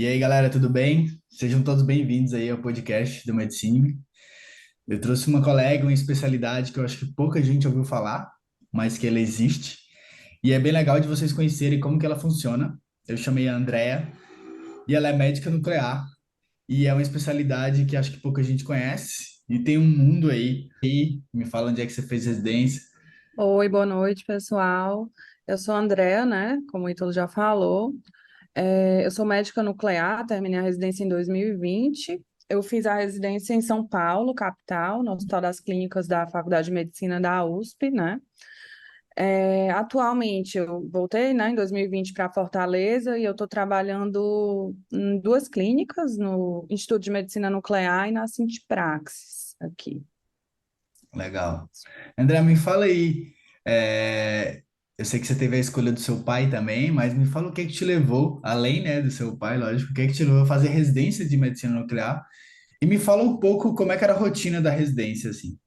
E aí, galera, tudo bem? Sejam todos bem-vindos aí ao podcast do Medicine. Eu trouxe uma colega, uma especialidade que eu acho que pouca gente ouviu falar, mas que ela existe. E é bem legal de vocês conhecerem como que ela funciona. Eu chamei a Andrea e ela é médica nuclear e é uma especialidade que acho que pouca gente conhece. E tem um mundo aí. E me fala onde é que você fez residência. Oi, boa noite, pessoal. Eu sou a Andrea, né? Como o Ítalo já falou. Eu sou médica nuclear, terminei a residência em 2020. Eu fiz a residência em São Paulo, capital, no Hospital das Clínicas da Faculdade de Medicina da USP, né? Atualmente, eu voltei, né, em 2020 para Fortaleza e eu estou trabalhando em duas clínicas, no Instituto de Medicina Nuclear e na Sintipraxis, aqui. Legal. André, me fala aí. Eu sei que você teve a escolha do seu pai também, mas me fala o que é que te levou, além, né, do seu pai, lógico, o que é que te levou a fazer residência de medicina nuclear? E me fala um pouco como é que era a rotina da residência, assim.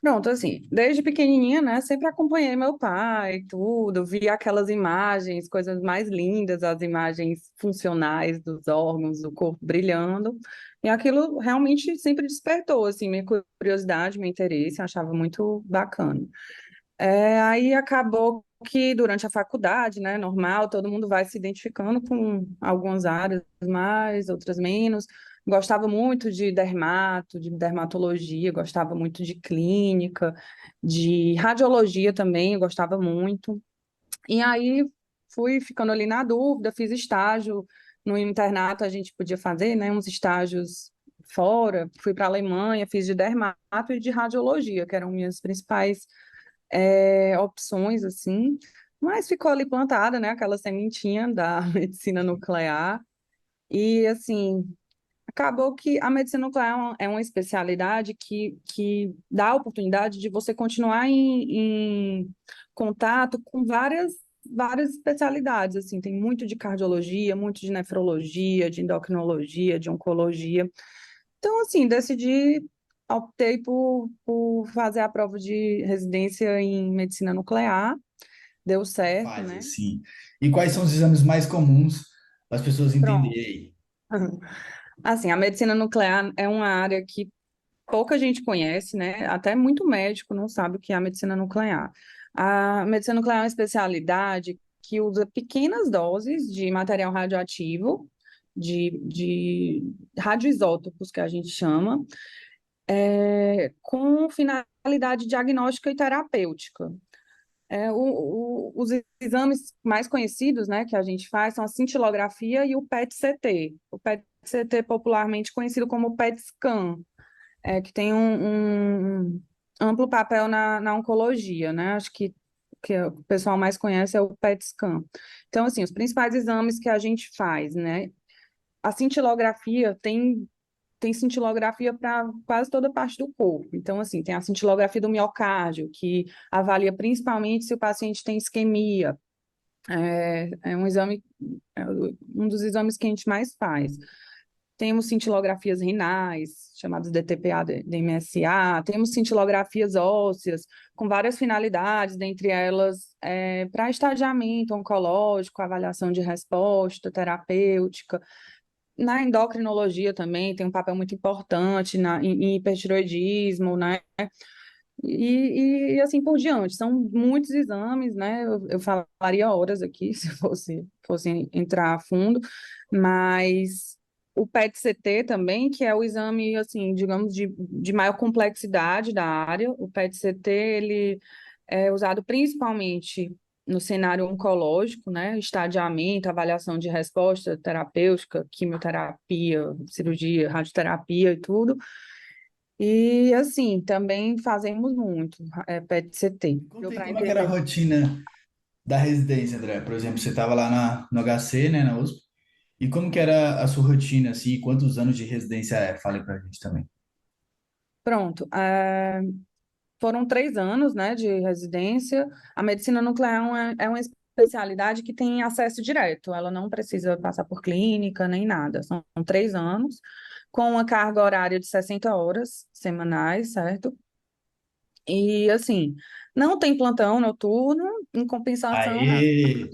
Pronto, assim, desde pequenininha, né, sempre acompanhei meu pai, tudo, via aquelas imagens, coisas mais lindas, as imagens funcionais dos órgãos, do corpo brilhando, e aquilo realmente sempre despertou, assim, minha curiosidade, meu interesse, eu achava muito bacana. Aí acabou que durante a faculdade, né, normal, todo mundo vai se identificando com algumas áreas mais, outras menos. Gostava muito de dermato, de dermatologia, gostava muito de clínica, de radiologia também, eu gostava muito. E aí fui ficando ali na dúvida, fiz estágio no internato, a gente podia fazer, né, uns estágios fora. Fui para a Alemanha, fiz de dermato e de radiologia, que eram minhas principais opções, assim, mas ficou ali plantada, né, aquela sementinha da medicina nuclear, e, assim, acabou que a medicina nuclear é uma especialidade que dá a oportunidade de você continuar em contato com várias especialidades, assim, tem muito de cardiologia, muito de nefrologia, de endocrinologia, de oncologia, então, assim, optei por fazer a prova de residência em medicina nuclear, deu certo, Faz, né? assim. E quais são os exames mais comuns para as pessoas Pronto. entenderem? Assim, a medicina nuclear é uma área que pouca gente conhece, né? Até muito médico não sabe o que é a medicina nuclear. A medicina nuclear é uma especialidade que usa pequenas doses de material radioativo, de radioisótopos, que a gente chama, com finalidade diagnóstica e terapêutica. Os exames mais conhecidos, né, que a gente faz são a cintilografia e o PET-CT. O PET-CT, popularmente conhecido como PET-scan, que tem um amplo papel na oncologia, né? Acho que o pessoal mais conhece é o PET-scan. Então, assim, os principais exames que a gente faz, né? A cintilografia tem cintilografia para quase toda parte do corpo. Então, assim, tem a cintilografia do miocárdio, que avalia principalmente se o paciente tem isquemia. É um exame, é um dos exames que a gente mais faz. Temos cintilografias renais, chamadas DTPA, DMSA, temos cintilografias ósseas, com várias finalidades, dentre elas para estadiamento oncológico, avaliação de resposta terapêutica. Na endocrinologia também tem um papel muito importante em hipertiroidismo, né? E assim por diante. São muitos exames, né? Eu falaria horas aqui se fosse entrar a fundo, mas o PET-CT também, que é o exame, assim, digamos, de maior complexidade da área. O PET-CT, ele é usado principalmente no cenário oncológico, né? Estadiamento, avaliação de resposta terapêutica, quimioterapia, cirurgia, radioterapia e tudo. E assim, também fazemos muito PET-CT. Deu Conta aí para como é que era a entender? rotina da residência, André. Por exemplo, você estava lá no HC, né, na USP. E como que era a sua rotina, assim, quantos anos de residência é? Fale pra gente também. Pronto. Foram 3 anos, né, de residência. A medicina nuclear é uma especialidade que tem acesso direto. Ela não precisa passar por clínica nem nada. São 3 anos, com uma carga horária de 60 horas semanais, certo? E assim, não tem plantão noturno, em compensação, Aê!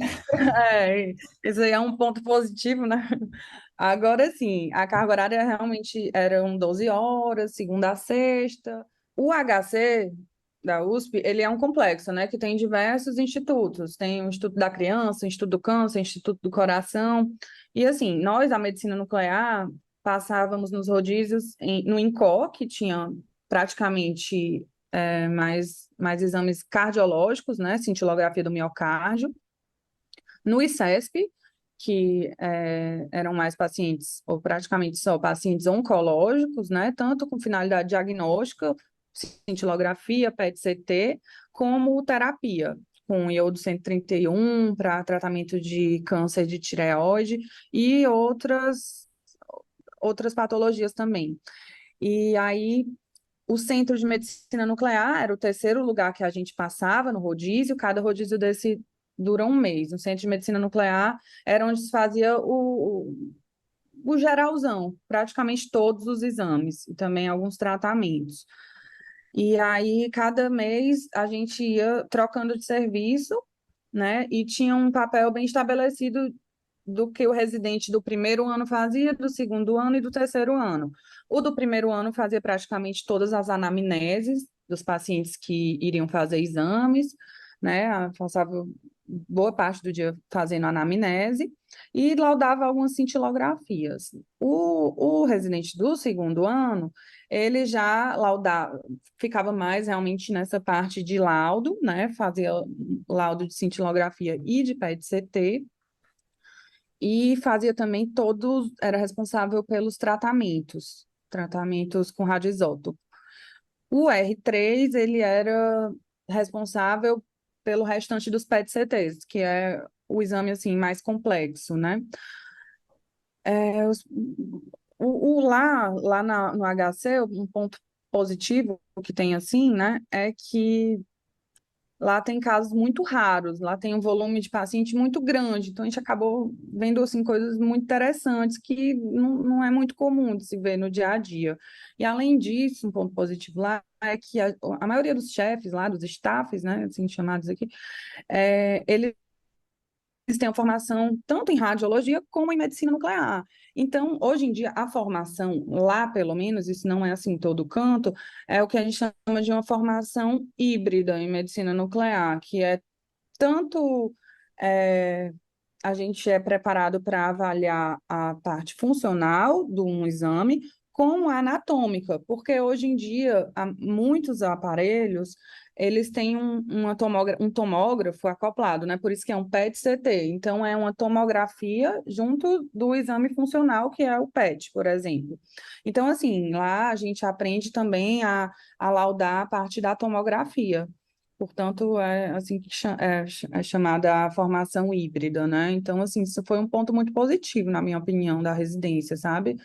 É, isso aí é um ponto positivo, né? Agora sim, a carga horária realmente eram 12 horas, segunda a sexta. O HC da USP, ele é um complexo, né, que tem diversos institutos. Tem o Instituto da Criança, o Instituto do Câncer, o Instituto do Coração. E assim, nós da medicina nuclear passávamos nos rodízios no INCO, que tinha praticamente mais exames cardiológicos, né, cintilografia do miocárdio, no ICESP, que eram mais pacientes, ou praticamente só pacientes oncológicos, né, tanto com finalidade diagnóstica, cintilografia, PET-CT, como terapia, com iodo 131 para tratamento de câncer de tireoide e outras patologias também. E aí, o Centro de Medicina Nuclear era o terceiro lugar que a gente passava no rodízio, cada rodízio desse dura um mês. No Centro de Medicina Nuclear era onde se fazia o geralzão, praticamente todos os exames e também alguns tratamentos. E aí, cada mês, a gente ia trocando de serviço, né? E tinha um papel bem estabelecido do que o residente do primeiro ano fazia, do segundo ano e do terceiro ano. O do primeiro ano fazia praticamente todas as anamneses dos pacientes que iriam fazer exames, né? Passava boa parte do dia fazendo anamnese e laudava algumas cintilografias. O residente do segundo ano, ele já laudava, ficava mais realmente nessa parte de laudo, né? Fazia laudo de cintilografia e de PET-CT, e fazia também todos, era responsável pelos tratamentos com radioisótopo. O R3, ele era responsável pelo restante dos PET-CTs, que é o exame assim mais complexo, né? No HC, um ponto positivo que tem assim, né, é que lá tem casos muito raros, lá tem um volume de paciente muito grande, então a gente acabou vendo assim, coisas muito interessantes que não é muito comum de se ver no dia a dia. E além disso, um ponto positivo lá é que a maioria dos chefes lá, dos staffs, né, assim chamados aqui, eles têm a formação tanto em radiologia como em medicina nuclear. Então, hoje em dia, a formação lá, pelo menos, isso não é assim em todo canto, é o que a gente chama de uma formação híbrida em medicina nuclear, que é tanto é, a gente é preparado para avaliar a parte funcional de um exame, como a anatômica, porque hoje em dia muitos aparelhos eles têm um tomógrafo acoplado, né? Por isso que é um PET-CT. Então é uma tomografia junto do exame funcional, que é o PET, por exemplo. Então, assim, lá a gente aprende também a laudar a parte da tomografia. Portanto, é assim que é chamada a formação híbrida, né? Então, assim, isso foi um ponto muito positivo, na minha opinião, da residência, sabe?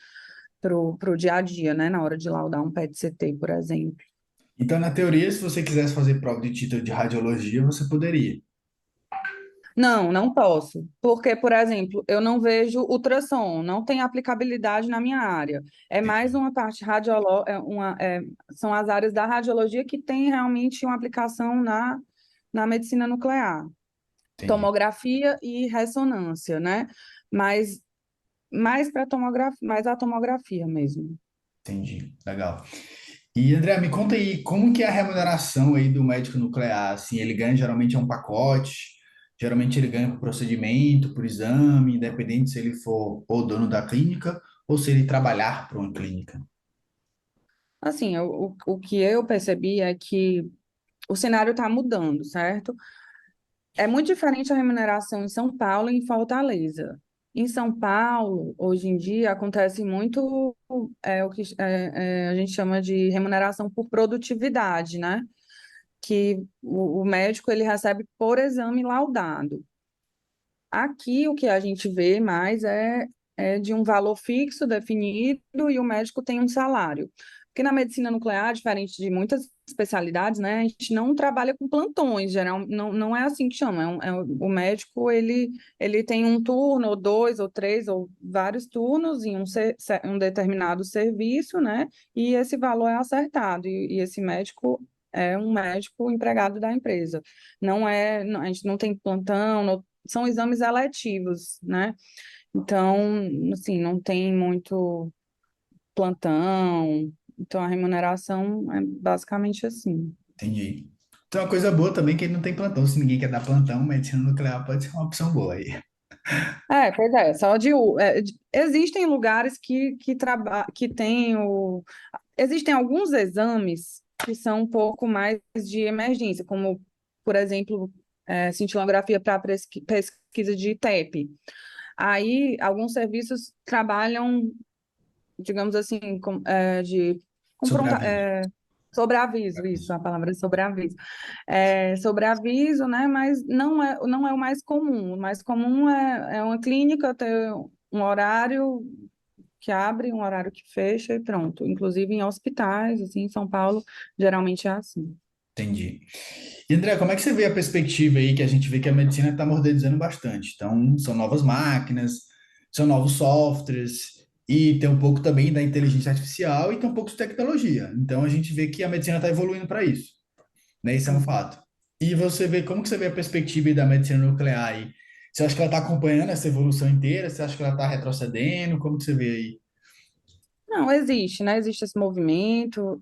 Pro dia a dia, né? Na hora de laudar um PET-CT, por exemplo. Então, na teoria, se você quisesse fazer prova de título de radiologia, você poderia. Não, não posso, porque, por exemplo, eu não vejo ultrassom, não tem aplicabilidade na minha área. É mais uma parte radiológica, são as áreas da radiologia que tem realmente uma aplicação na medicina nuclear. Entendi, Tomografia e ressonância, né? Mas mais para tomografia, mais a tomografia mesmo. entendi. Legal. E André, me conta aí, como que é a remuneração aí do médico nuclear? Assim, ele ganha geralmente é um pacote, geralmente ele ganha por procedimento, por exame, independente se ele for o dono da clínica ou se ele trabalhar para uma clínica. Assim, o que eu percebi é que o cenário está mudando, certo? É muito diferente a remuneração em São Paulo e em Fortaleza. Em São Paulo, hoje em dia, acontece muito o que a gente chama de remuneração por produtividade, né? Que o médico ele recebe por exame laudado. Aqui o que a gente vê mais é de um valor fixo definido e o médico tem um salário. Porque na medicina nuclear, diferente de muitas especialidades, né, a gente não trabalha com plantões, geral, não é assim que chama. O médico ele tem um turno, ou dois, ou três, ou vários turnos em um determinado serviço, né? E esse valor é acertado. E esse médico é um médico empregado da empresa. Não é, a gente não tem plantão, são exames eletivos, né? Então, assim, não tem muito plantão, então a remuneração é basicamente assim. Entendi. Então, uma coisa boa também é que ele não tem plantão. Se ninguém quer dar plantão, medicina nuclear pode ser uma opção boa aí. Pois é, existem lugares que têm existem alguns exames que são um pouco mais de emergência, como, por exemplo, cintilografia para pesquisa de TEP. Aí, alguns serviços trabalham, digamos assim, Sobre aviso. sobreaviso, isso, Aviso. a palavra é sobreaviso. Sobreaviso, né? Mas não é o mais comum. O mais comum é uma clínica ter um horário que abre, um horário que fecha e pronto. Inclusive em hospitais, assim, em São Paulo, geralmente é assim. Entendi. E André, como é que você vê a perspectiva aí que a gente vê que a medicina está modernizando bastante? Então, são novas máquinas, são novos softwares, e tem um pouco também da inteligência artificial e tem um pouco de tecnologia. Então, a gente vê que a medicina está evoluindo para isso, né? Isso é um Sim. fato. E você vê, como que você vê a perspectiva aí da medicina nuclear aí? Você acha que ela está acompanhando essa evolução inteira? Você acha que ela está retrocedendo? Como que você vê aí? Não, existe, né? Existe esse movimento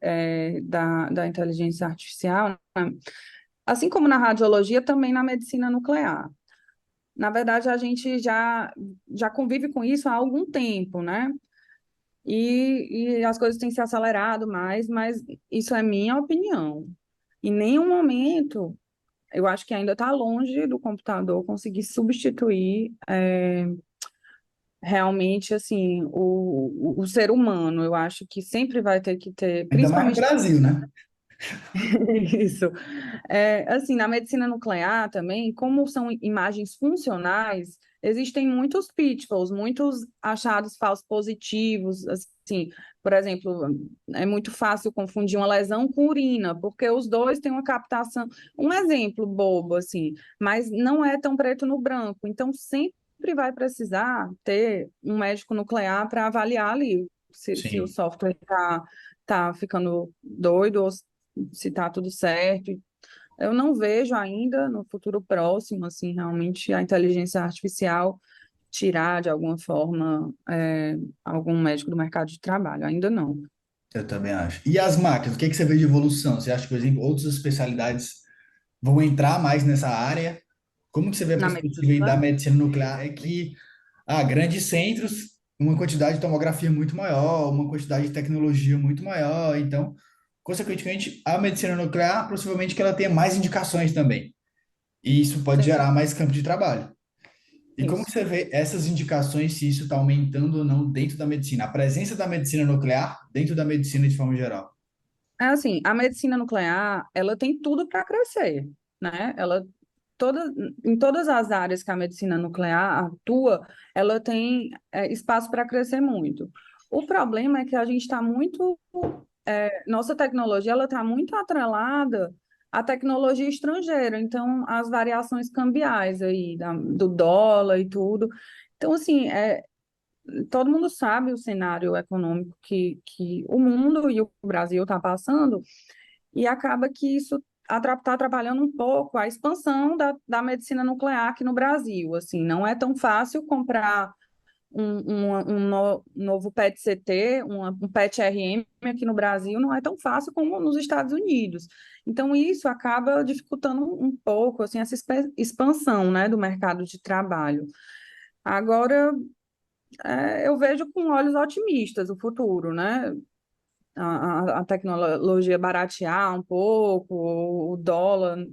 da inteligência artificial, né? Assim como na radiologia, também na medicina nuclear. Na verdade, a gente já convive com isso há algum tempo, né? E as coisas têm se acelerado mais, mas isso é minha opinião. Em nenhum momento, eu acho que ainda está longe do computador conseguir substituir realmente, assim, o ser humano. Eu acho que sempre vai ter que ter, Ainda mais no principalmente Brasil, né? isso. Assim, na medicina nuclear também, como são imagens funcionais, existem muitos pitfalls, muitos achados falsos positivos, assim, por exemplo, é muito fácil confundir uma lesão com urina, porque os dois têm uma captação, um exemplo bobo, assim, mas não é tão preto no branco, então sempre vai precisar ter um médico nuclear para avaliar ali se o Sim. software tá ficando doido ou se está tudo certo. Eu não vejo ainda no futuro próximo, assim, realmente a inteligência artificial tirar de alguma forma algum médico do mercado de trabalho. Ainda não. Eu também acho. E as máquinas, o que que você vê de evolução? Você acha que, por exemplo, outras especialidades vão entrar mais nessa área? Como que você vê a Na medicina perspectiva aí da nuclear? medicina nuclear? É que grandes centros, uma quantidade de tomografia muito maior, uma quantidade de tecnologia muito maior, então, consequentemente, a medicina nuclear, possivelmente que ela tenha mais indicações também. E isso pode Sim, gerar mais campo de trabalho. E como que isso. você vê essas indicações, se isso está aumentando ou não dentro da medicina? A presença da medicina nuclear dentro da medicina de forma geral. É assim, a medicina nuclear, ela tem tudo para crescer, né? Toda, em todas as áreas que a medicina nuclear atua, ela tem espaço para crescer muito. O problema é que a gente está muito nossa tecnologia ela está muito atrelada à tecnologia estrangeira, então as variações cambiais aí do dólar e tudo. Então, assim, todo mundo sabe o cenário econômico que o mundo e o Brasil está passando, e acaba que isso está atrapalhando um pouco a expansão da medicina nuclear aqui no Brasil. Assim, não é tão fácil comprar novo PET-CT, um PET-RM aqui no Brasil não é tão fácil como nos Estados Unidos. Então, isso acaba dificultando um pouco assim, essa expansão, né, do mercado de trabalho. Agora, eu vejo com olhos otimistas o futuro, né? A tecnologia baratear um pouco, o dólar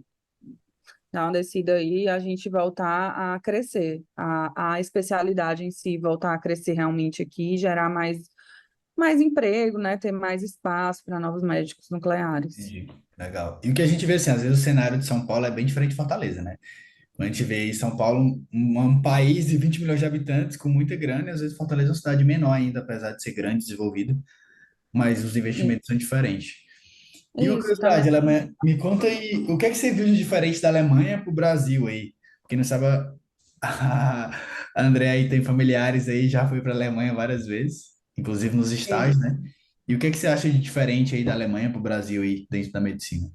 dar uma descida aí, a gente voltar a crescer, a especialidade em si voltar a crescer realmente aqui, gerar mais emprego, né? Ter mais espaço para novos médicos nucleares. Entendi. Legal. E o que a gente vê, assim, às vezes o cenário de São Paulo é bem diferente de Fortaleza, né? Quando a gente vê aí São Paulo, um país de 20 milhões de habitantes com muita grana, e às vezes Fortaleza é uma cidade menor ainda, apesar de ser grande, desenvolvida, mas os investimentos são diferentes. E uma Isso também. curiosidade, Alemanha, me conta aí, o que é que você viu de diferente da Alemanha para o Brasil aí? Quem não sabe, a André aí tem familiares aí, já foi para a Alemanha várias vezes, inclusive nos É. estágios, né? E o que é que você acha de diferente aí da Alemanha para o Brasil aí, dentro da medicina?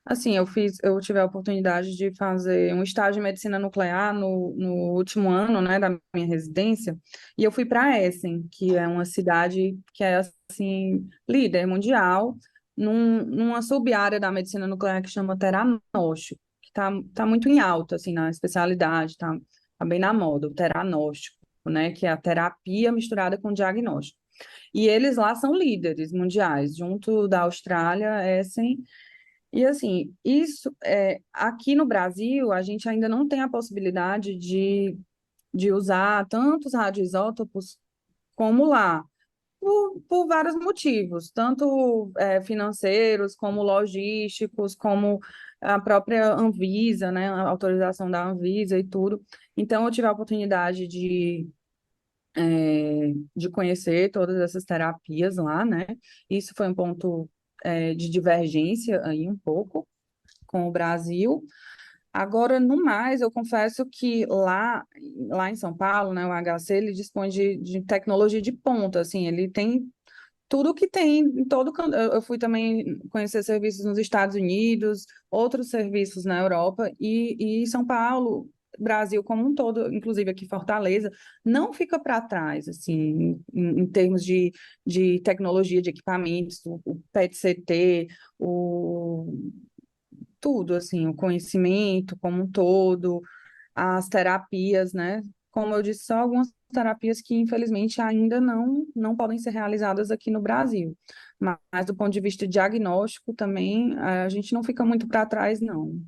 Assim, eu tive a oportunidade de fazer um estágio em medicina nuclear no último ano, né, da minha residência, e eu fui para Essen, que é uma cidade que é, assim, líder mundial, numa sub-área da medicina nuclear que chama teranóstico, que tá muito em alta, assim, na especialidade, tá bem na moda, o teranóstico, né, que é a terapia misturada com diagnóstico. E eles lá são líderes mundiais, junto da Austrália, Essen. E assim, aqui no Brasil, a gente ainda não tem a possibilidade de usar tantos radioisótopos como lá, por vários motivos, tanto financeiros, como logísticos, como a própria Anvisa, né, a autorização da Anvisa e tudo. Então, eu tive a oportunidade de conhecer todas essas terapias lá, né? Isso foi um ponto de divergência aí um pouco com o Brasil. Agora, no mais, eu confesso que lá em São Paulo, né, o HC, ele dispõe de tecnologia de ponta, assim, ele tem tudo que tem em todo canto. Eu fui também conhecer serviços nos Estados Unidos, outros serviços na Europa, e São Paulo, Brasil como um todo, inclusive aqui em Fortaleza, não fica para trás, assim, em termos de tecnologia de equipamentos, o PET-CT, o tudo, assim, o conhecimento como um todo, as terapias, né? Como eu disse, são algumas terapias que, infelizmente, ainda não podem ser realizadas aqui no Brasil. Mas, do ponto de vista diagnóstico, também, a gente não fica muito para trás, não.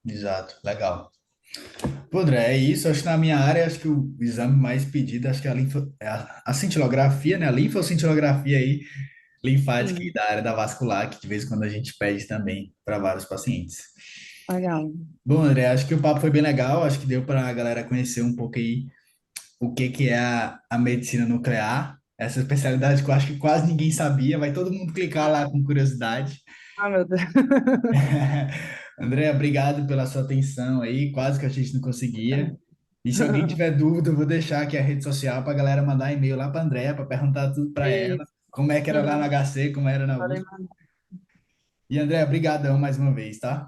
Exato, legal. Pô, André, é isso. Acho que na minha área, acho que o exame mais pedido, acho que é a cintilografia, né? A linfoscintilografia aí, linfática e Sim, da área da vascular, que de vez em quando a gente pede também para vários pacientes. legal. Bom, André, acho que o papo foi bem legal. Acho que deu para a galera conhecer um pouco aí o que que é a medicina nuclear. Essa especialidade que eu acho que quase ninguém sabia. Vai todo mundo clicar lá com curiosidade. Ah, meu Deus. André, obrigado pela sua atenção aí. Quase que a gente não conseguia. E se alguém tiver dúvida, eu vou deixar aqui a rede social para a galera mandar e-mail lá para a Andrea para perguntar tudo para ela. Isso. Como é que era lá no HC, como era na Podem USP. mandar. E André, brigadão mais uma vez, tá?